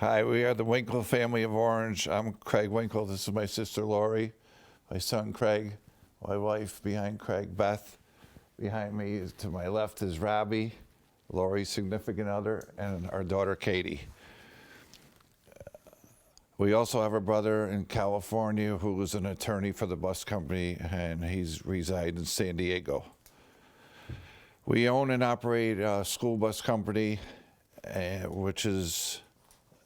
Hi, we are the Winkle family of Orange. I'm Craig Winkle. This is my sister Laurie, my son Craig, my wife behind Craig, Beth. Behind me to my left is Robbie, Laurie's significant other, and our daughter Katie. We also have a brother in California who is an attorney for the bus company, and he's resides in San Diego. We own and operate a school bus company, which is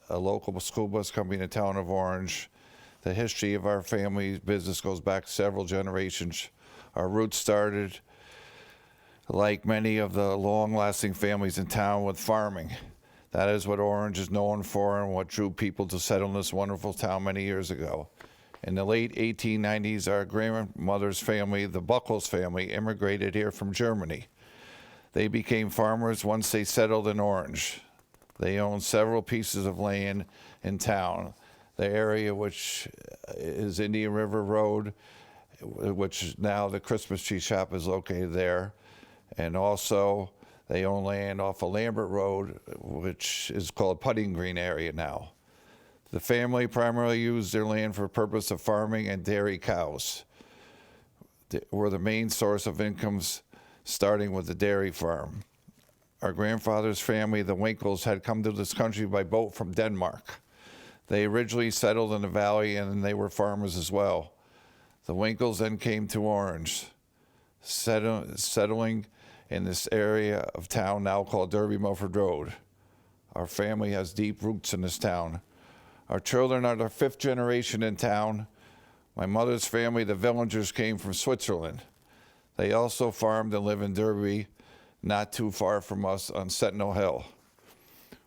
a local school bus company in the town of Orange. The history of our family business goes back several generations. Our roots started, like many of the long-lasting families in town, with farming. That is what Orange is known for and what drew people to settle in this wonderful town many years ago. In the late 1890s, our grandmother's family, the Buckles family, immigrated here from Germany. They became farmers once they settled in Orange. They own several pieces of land in town. The area which is Indian River Road, which now the Christmas tree shop is located there. And also they own land off of Lambert Road, which is called Putting Green area now. The family primarily used their land for the purpose of farming and dairy cows. They were the main source of incomes, starting with the dairy farm. Our grandfather's family, the Winkles, had come to this country by boat from Denmark. They originally settled in the valley, and they were farmers as well. The Winkles then came to Orange, settling in this area of town now called Derby Milford Road. Our family has deep roots in this town. Our children are the fifth generation in town. My mother's family, the Villagers, came from Switzerland. They also farmed and live in Derby, not too far from us on Sentinel Hill.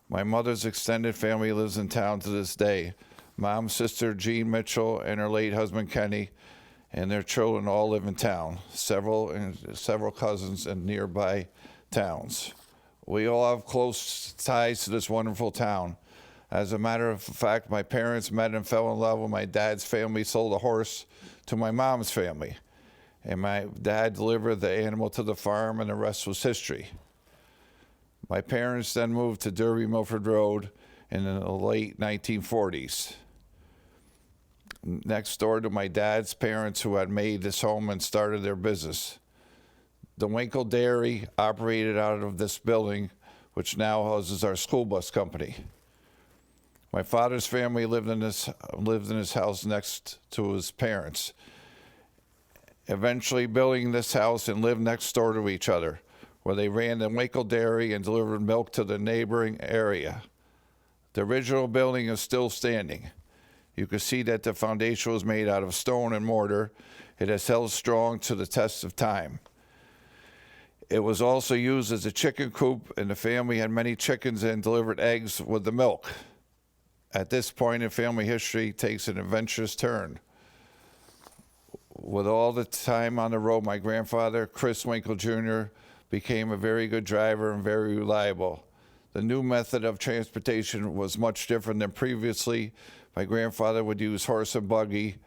My mother's extended family lives in town to this day. Mom's sister, Jean Mitchell, and her late husband, Kenny, and their children all live in town, several cousins in nearby towns. We all have close ties to this wonderful town. As a matter of fact, my parents met and fell in love when my dad's family sold a horse to my mom's family. And my dad delivered the animal to the farm, and the rest was history. My parents then moved to Derby Milford Road in the late 1940s, next door to my dad's parents, who had made this home and started their business. The Winkle Dairy operated out of this building, which now houses our school bus company. My father's family lived in his house next to his parents, eventually building this house and lived next door to each other, where they ran the Winkle Dairy and delivered milk to the neighboring area. The original building is still standing. You can see that the foundation was made out of stone and mortar. It has held strong to the test of time. It was also used as a chicken coop, and the family had many chickens and delivered eggs with the milk. At this point in family history, takes an adventurous turn. With all the time on the road, my grandfather, Chris Winkle Jr., became a very good driver and very reliable. The new method of transportation was much different than previously. My grandfather would use horse and buggy,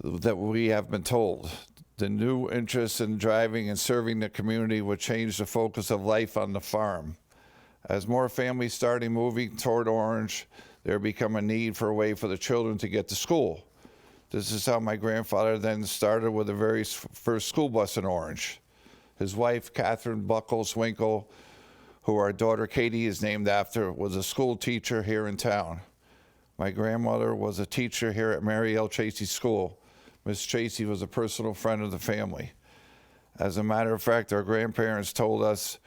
that we have been told. The new interest in driving and serving the community would change the focus of life on the farm. As more families started moving toward Orange, there became a need for a way for the children to get to school. This is how my grandfather then started with the very first school bus in Orange. His wife, Catherine Buckles Winkle, who our daughter Katie is named after, was a school teacher here in town. My grandmother was a teacher here at Mary L. Tracy School. Miss Tracy was a personal friend of the family. As a matter of fact, our grandparents told us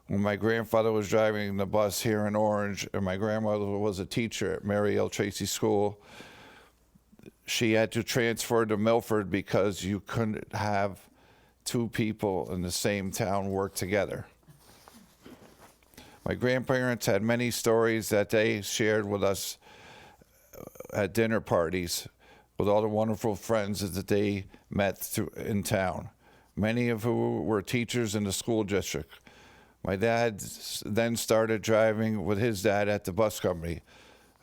when my grandfather was driving the bus here in Orange and my grandmother was a teacher at Mary L. Tracy School, she had to transfer to Milford because you couldn't have two people in the same town work together. My grandparents had many stories that they shared with us at dinner parties with all the wonderful friends that they met in town, many of who were teachers in the school district. My dad then started driving with his dad at the bus company.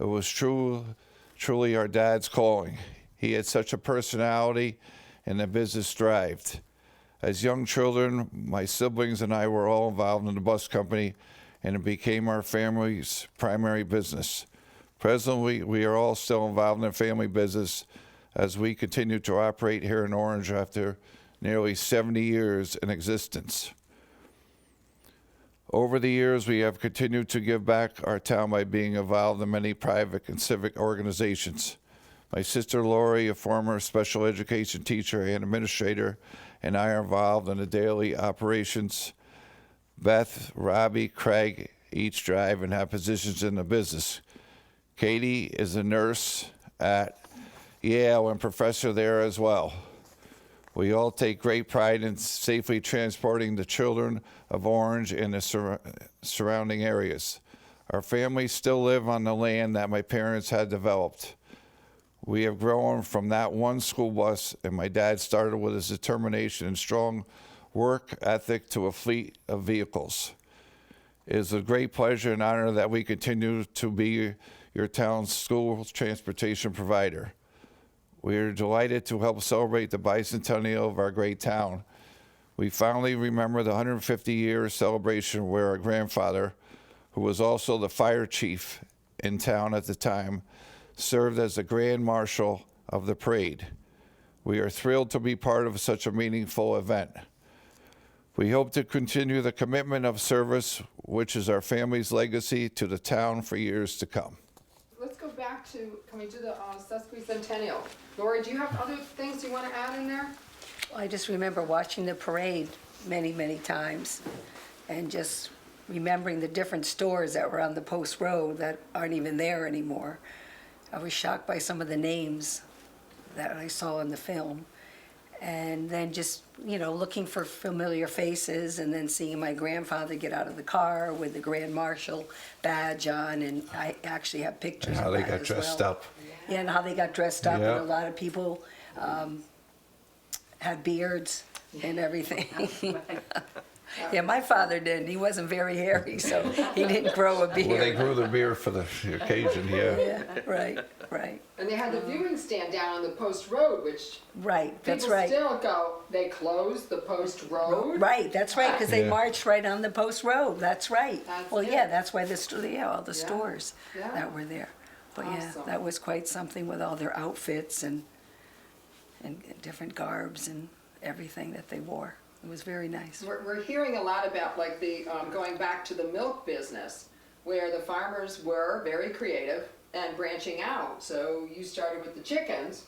It was truly our dad's calling. He had such a personality, and the business thrived. As young children, my siblings and I were all involved in the bus company, and it became our family's primary business. Presently, we are all still involved in family business as we continue to operate here in Orange after nearly 70 years in existence. Over the years, we have continued to give back our town by being involved in many private and civic organizations. My sister Laurie, a former special education teacher and administrator, and I are involved in the daily operations. Beth, Robbie, Craig each drive and have positions in the business. Katie is a nurse at Yale and professor there as well. We all take great pride in safely transporting the children of Orange and the surrounding areas. Our families still live on the land that my parents had developed. We have grown from that one school bus, and my dad started with his determination and strong work ethic to a fleet of vehicles. It is a great pleasure and honor that we continue to be your town's school transportation provider. We are delighted to help celebrate the bicentennial of our great town. We finally remember the 150-year celebration where our grandfather, who was also the fire chief in town at the time, served as the Grand Marshal of the parade. We are thrilled to be part of such a meaningful event. We hope to continue the commitment of service, which is our family's legacy to the town for years to come. Let's go back to, can we do the Bicentennial? Laurie, do you have other things you want to add in there? Well, I just remember watching the parade many, many times and just remembering the different stores that were on the post road that aren't even there anymore. I was shocked by some of the names that I saw in the film. And then just, you know, looking for familiar faces and then seeing my grandfather get out of the car with the Grand Marshal badge on, and I actually have pictures How of they that got as dressed well. up. Yeah, and how they got dressed up, Yeah. and a lot of people had beards and everything. Yeah, my father didn't. He wasn't very hairy, so he didn't grow a beard. Well, they grew the beard for the occasion, yeah. Yeah, right. And they had the viewing stand down on the post road, which Right, that's people right. still go, they closed the post road? Right, that's right, because they Yeah. marched right on the post road, that's right. That's Well, it. yeah, that's why all the Yeah. stores Yeah. that were there. But yeah, Awesome. that was quite something with all their outfits and different garbs and everything that they wore. It was very nice. We're hearing a lot about like the, going back to the milk business, where the farmers were very creative and branching out. So you started with the chickens,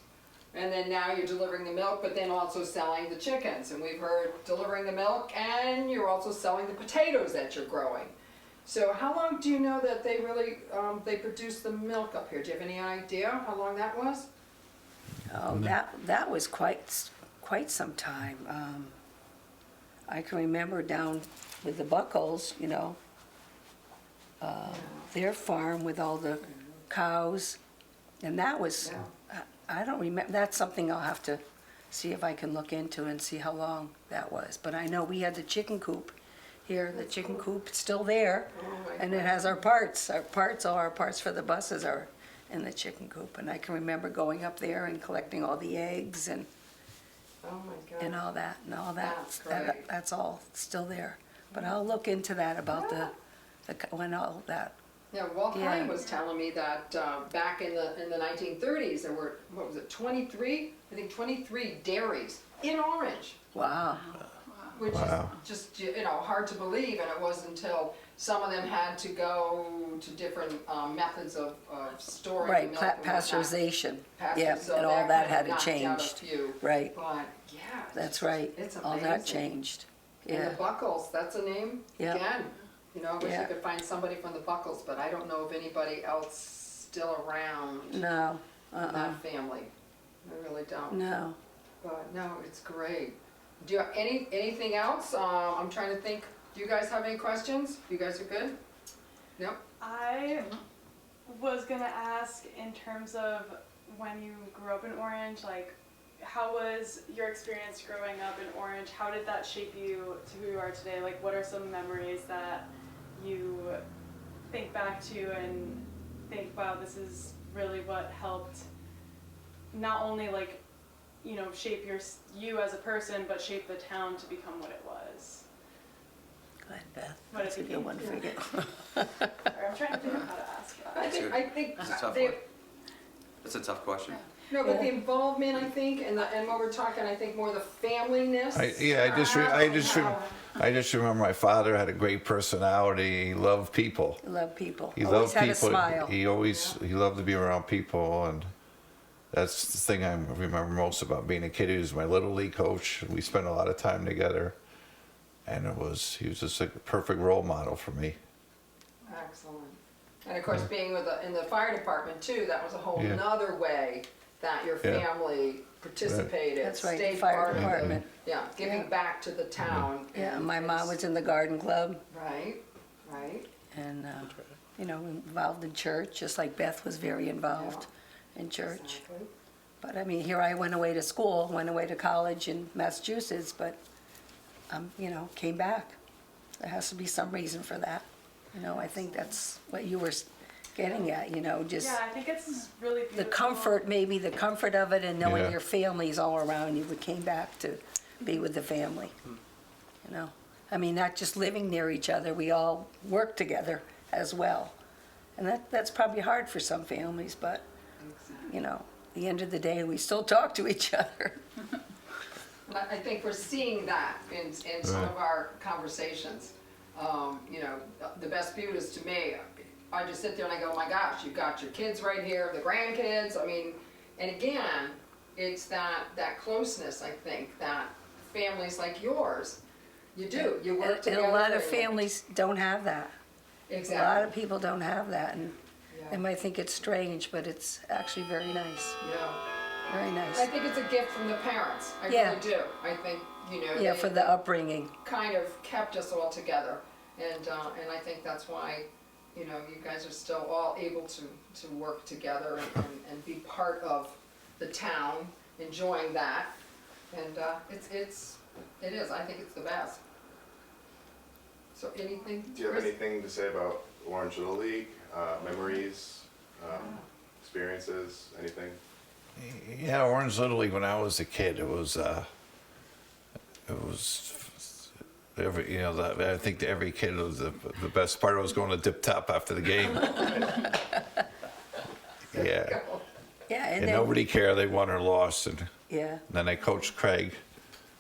and then now you're delivering the milk, but then also selling the chickens. And we've heard delivering the milk, and you're also selling the potatoes that you're growing. So how long do you know that they really, they produce the milk up here? Do you have any idea how long that was? Oh, that was quite some time. I can remember down with the Buckles, you know, their farm with all the cows, and that was, I don't remember, that's something I'll have to see if I can look into and see how long that was. But I know we had the chicken coop here, the chicken coop, it's still there, and it has our parts. All our parts for the buses are in the chicken coop, and I can remember going up there and collecting all the eggs and Oh my God. and all that, That's great. that's all still there. But I'll look into that about when all that. Yeah, Walt Yeah. Klein was telling me that back in the 1930s there were, what was it, 23 dairies in Orange, Wow. which Wow. is just, you know, hard to believe. And it wasn't until some of them had to go to different methods of storing Right, the milk and whatnot. pasteurization. Pasture, Yeah, so and all that that kind had of to knocked out a change. few. Right, But yeah, it's that's just- right. It's All amazing. that changed. And Yeah. the Buckles, that's a name Yeah. again. You know, I wish I Yeah. could find somebody from the Buckles, but I don't know of anybody else still around No, in that family. I really don't. no. But no, it's great. Do you have anything else? I'm trying to think. Do you guys have any questions? You guys are good? Nope. I was gonna ask, in terms of when you grew up in Orange, like, how was your experience growing up in Orange? How did that shape you to who you are today? Like, what are some memories that you think back to and think, wow, this is really what helped not only, like, you know, shape you as a person, but shape the town to become what it was? Go ahead, Beth. What That's a if good you one for came you. Or I'm trying to think of how to ask that. I think I think It's a tough they, one. That's a tough question. no, but the involvement, I think, and what we're talking, I think more the familyness. I just remember my father had a great personality. He loved people. Love people. He Always loved had people. a smile. He loved to be around people, and that's the thing I remember most about being a kid. He was my little league coach. We spent a lot of time together, and he was just like a perfect role model for me. Excellent. And of course, being in the fire department too, that was a whole Yeah. nother way that your Yeah. family participated. That's right, the stayed fire part of it. department. Yeah, giving Yeah. back to the town. Yeah, and my mom it's- was in the garden club Right, right. and, involved in church, just like Beth was very involved in church. Exactly. But I mean, here I went away to school, went away to college in Massachusetts, but, came back. There has to be some reason for that. I think that's what you were getting at, just Yeah, I think it's really beautiful. the comfort, maybe the comfort of it and knowing Yeah. your family's all around you. We came back to be with the family, I mean, not just living near each other, we all work together as well. And that's probably hard for some families, but, at the end of the day, we still talk to each other. I think we're seeing that in some of our conversations. The best view is to me, I just sit there and I go, oh my gosh, you've got your kids right here, the grandkids, and again, it's that closeness, I think, that families like yours, you do, you work And together. a lot of and- families don't have that. A lot Exactly, of people don't have that, and Yeah. they might think it's strange, but it's actually very nice, yeah. very nice. I think it's a gift from the parents, I Yeah. really do. I think, Yeah, they for the upbringing. kind of kept us all together. And I think that's why, you guys are still all able to work together and be part of the town, enjoying that. And it is, I think it's the best. So anything? Do you have Chris? anything to say about Orange Little League, memories, experiences, anything? Yeah, Orange Little League. When I was a kid, it was I think to every kid was the best part was going to Dip Top after the game. Yeah, Yeah, and then, nobody cared they won or lost. And yeah, then I coached Craig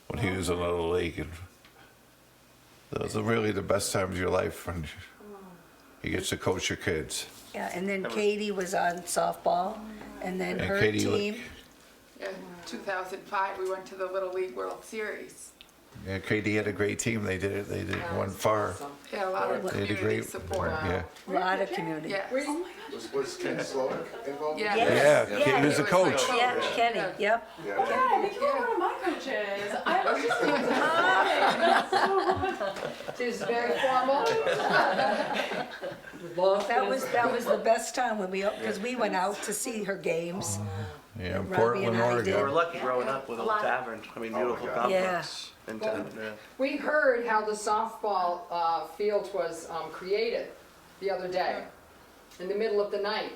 when he was in Little League, and those are really the best times of your life when you get to coach your kids. yeah, and then Katie was on softball, and then And her Katie team, In 2005, we went to the Little League World Series. Yeah, Katie had a great team. They did That one was far. awesome. Yeah, a lot of They did a community great. support. Yeah. a lot of community. Yes. Was Ken Slowick involved? Yeah. Yes. Yeah, Yeah, he was he a was coach. like- Yeah, Kenny, Yeah. yep. Yeah. Yeah, I think you were one of my coaches. I was just She was very formal. That was the best time when because we went out to see her games. Yeah, Robbie Portland, and I Oregon. did. We were lucky growing up with A Old lot. Tavern. I mean, Oh my beautiful God. complex. In town, yeah. We heard how the softball field was created the other day, in the middle of the night.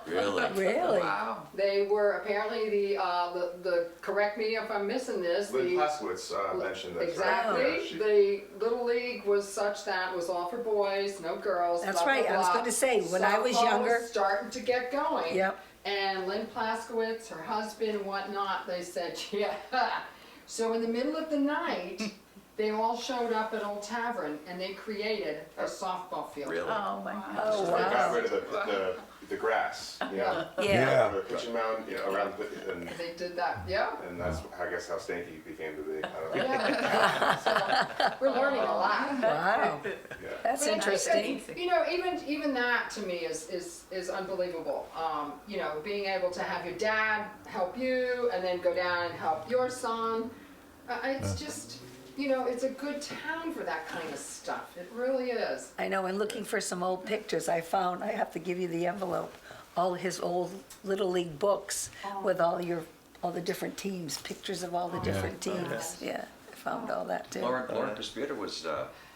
Really? Really? Wow. They were apparently the correct me if I'm missing this, Lynn the, Plaskowitz mentioned this, right? exactly, Yeah, she- the Little League was such that it was all for boys, no girls, That's blah, blah, right, I was blah. gonna say, when I was Softball younger- starting to get going. Yep. And Lynn Plaskowitz, her husband and whatnot, they said, yeah. So in the middle of the night, they all showed up at Old Tavern and they created a softball field. Really? Oh, my Oh, They got wow. rid of the grass, Yeah. Yeah. The pitching mound, around, and They did that, yeah. that's, I guess, how Stanky became the big, I don't know. Yeah. So, we're learning a lot. Wow, Yeah. that's But I interesting. think, even that to me is unbelievable. Being able to have your dad help you and then go down and help your son. It's just, it's a good town for that kind of stuff. It really is. I know, and looking for some old pictures, I have to give you the envelope, all his old Little League books with all the different teams, pictures of all the different teams. Yeah, I found all that too. Lauren Presbyter was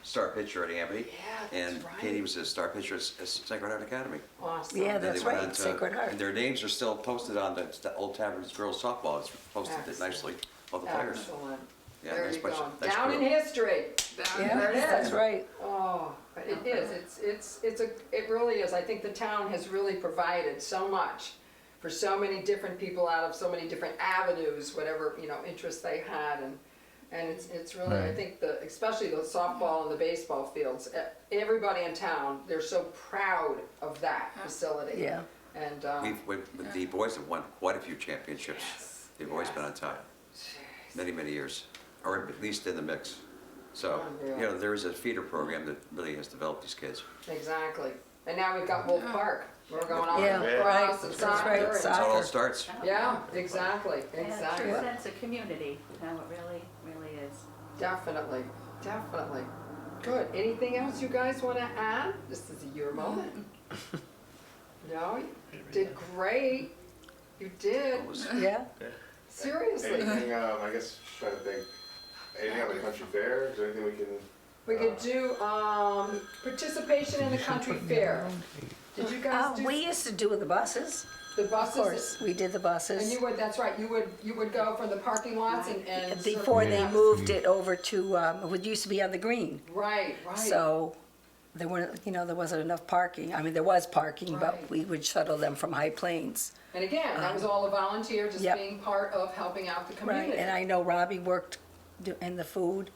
star pitcher at Amity. Yeah, And that's right. Katie was a star pitcher at Sacred Heart Academy. Awesome. Yeah, Then they that's went right, on to- Sacred Heart. And their names are still posted on the Old Tavern's girls softball. It's posted Excellent. nicely, all the players. Excellent. Yeah, There nice you bunch go. of- nice Down in group. history. down Yeah, there. that's right. Oh, but it is, it really is. I think the town has really provided so much for so many different people out of so many different avenues, whatever, interests they had, and it's really, I Right. think especially the softball and the baseball fields, everybody in town, they're so proud of that facility. Yeah. And, The boys have won quite a few championships. They've always been on top, many, many years, or at least in the mix. So, Unreal. there is a feeder program that really has developed these kids. exactly. And now we've got Wolf Park. We're going on Yeah, lacrosse right. and That's soccer. right, and- That's how it all Soccer. starts. Yeah, exactly, Yeah, exactly. true sense of community. No, it really, really is. Definitely, definitely. Good. Anything else you guys want to add? This is your moment. No, you did great. You did. Yeah. Seriously. Anything, I guess, trying to think, anything on the country fair? Is there anything we can? We could do participation in the country fair. Did you guys do We used to do the buses, the of buses? course. We did the And buses. you would, that's right, you would go from the parking lots and. Before they circle- moved it over to, it used to be on the green. Right, right. So there weren't, there wasn't enough parking. I mean, there was parking, but Right. we would shuttle them from High Plains. And again, that was all a volunteer, just Yep. being part of helping out the Right, community. and I know Robbie worked in the food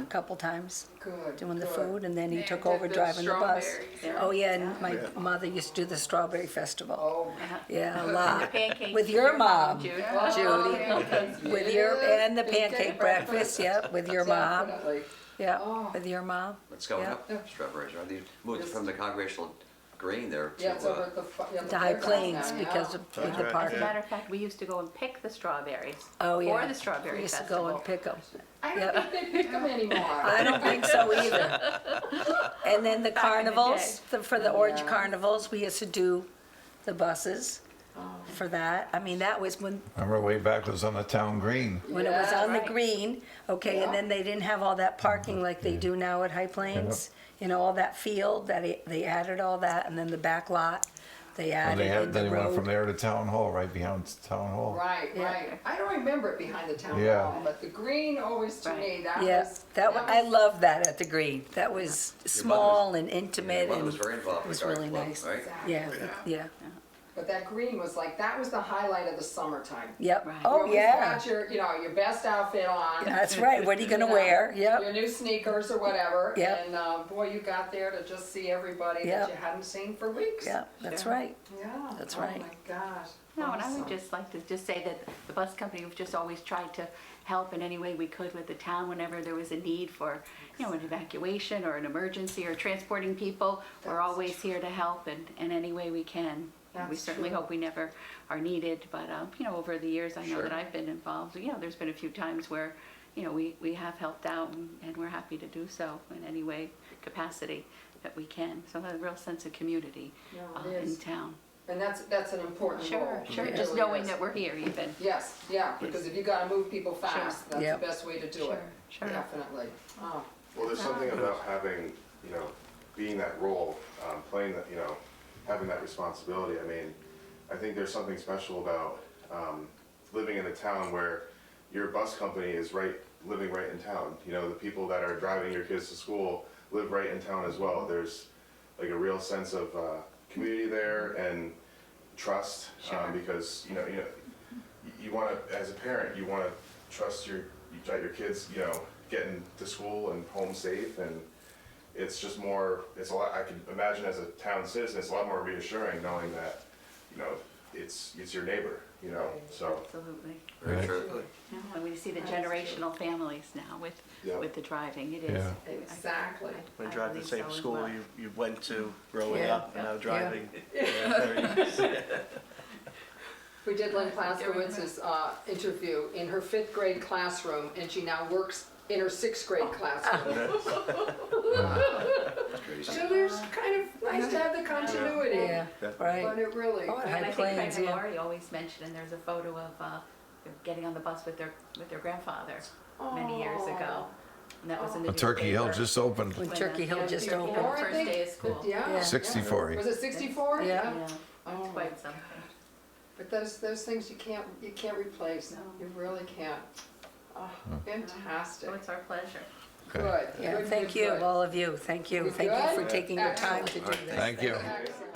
a couple times, Good. doing the good. food, and then he They took did over the driving the bus. strawberries. Oh, yeah, and my mother used to do the Strawberry Festival. Oh, Yeah, a The lot. pancakes With for your mom, Jude. Judy. With your, and the pancake breakfast, yep, with your mom. definitely. Yeah, Oh. with your mom. What's going Yeah. up? Strawberries, right? They moved from the Congregational Green there Yeah, it's over to, at the. Yeah, To High fairgrounds Plains now, because yeah. of with That's the right. park. As a matter of fact, we used to go and pick the strawberries. Oh, yeah. For the Strawberry We used to Festival. go and pick them. I Yeah. don't think they pick them anymore. I don't think so either. And then the Back in the carnivals, for the orange Yeah. carnivals, we used to do the buses Oh. for that. I mean, that was when Remember way back it was on the town green. it was Yeah, on the right. green, okay, and Yeah. then they didn't have all that parking like they do now at High Plains. All that field, they added all that, and then the back lot, they And added in then the they went from road. there to town hall, right behind town hall. Right, Yeah. right. I don't remember it behind the town Yeah. hall, but the green always to Right. me, that Yeah, was. I loved that at the green. That was small and intimate Mother and was very involved it with was the garden really club, nice. right? Yeah, yeah, But that green was like, that was the highlight of the summertime. yep. Right. You Oh, always yeah. got your best outfit on. That's right. What are you gonna know, wear? Your Yep. new sneakers or whatever. Yep. And boy, you got there to just see everybody Yep. that you hadn't seen for weeks. Yep, that's Sure. right. Yeah. That's oh right. my gosh. No, and I Awesome. would just like to just say that the bus company, we've just always tried to help in any way we could with the town whenever there was a need for, an evacuation or an emergency or transporting people. We're That's always here to help in any way we can. We That's certainly true. hope we never are needed, but, over the years, I know Sure. that I've been involved, there's been a few times where, we have helped out and we're happy to do so in any way, capacity that we can. So a real sense of community Yeah, it in is. town. And that's an important Sure, role. sure, It just really knowing is. that we're here even. Yes, yeah, because if you gotta move people fast, that's Yep. the best way to do it. Sure. Definitely. Oh, Well, there's something about having, being that role, playing that, having that responsibility. I mean, I think there's something special about living in a town where your bus company is living right in town. The people that are driving your kids to school live right in town as well. There's like a real sense of community there and trust, because you want to, as a parent, you want to trust your kids, getting to school and home safe, and it's just more. It's a lot. I can imagine as a town citizen, it's a lot more reassuring knowing that, it's your neighbor, So Absolutely. Very Right. true. And we see the generational families now with Yeah. the driving. It is. Yeah. Exactly. We I drive the believe same so as school well. you went to growing Yeah. up and now driving. We did Lynn Plaskowitz's interview in her 5th grade classroom, and she now works in her 6th grade classroom. Crazy. So there's kind of nice to have the continuity. Yeah, right. But it really, Oh, And High I think Plains, Craig and yeah. Laurie always mentioned, and there's a photo of getting on the bus with their grandfather many years ago. And that was in the Turkey Hill newspaper. just opened. When Turkey Hill just Before, opened. I First think. day of school. Yeah. 64. Was it 64? Yeah. Yeah, Oh. it's quite something. But those things you can't replace. No. You really can't. Oh, fantastic. So it's our pleasure. Good. Yeah, Good, thank good, you, good. all of you, thank you. We Thank you for good? taking your time to do Excellent. this. Thank you. Excellent.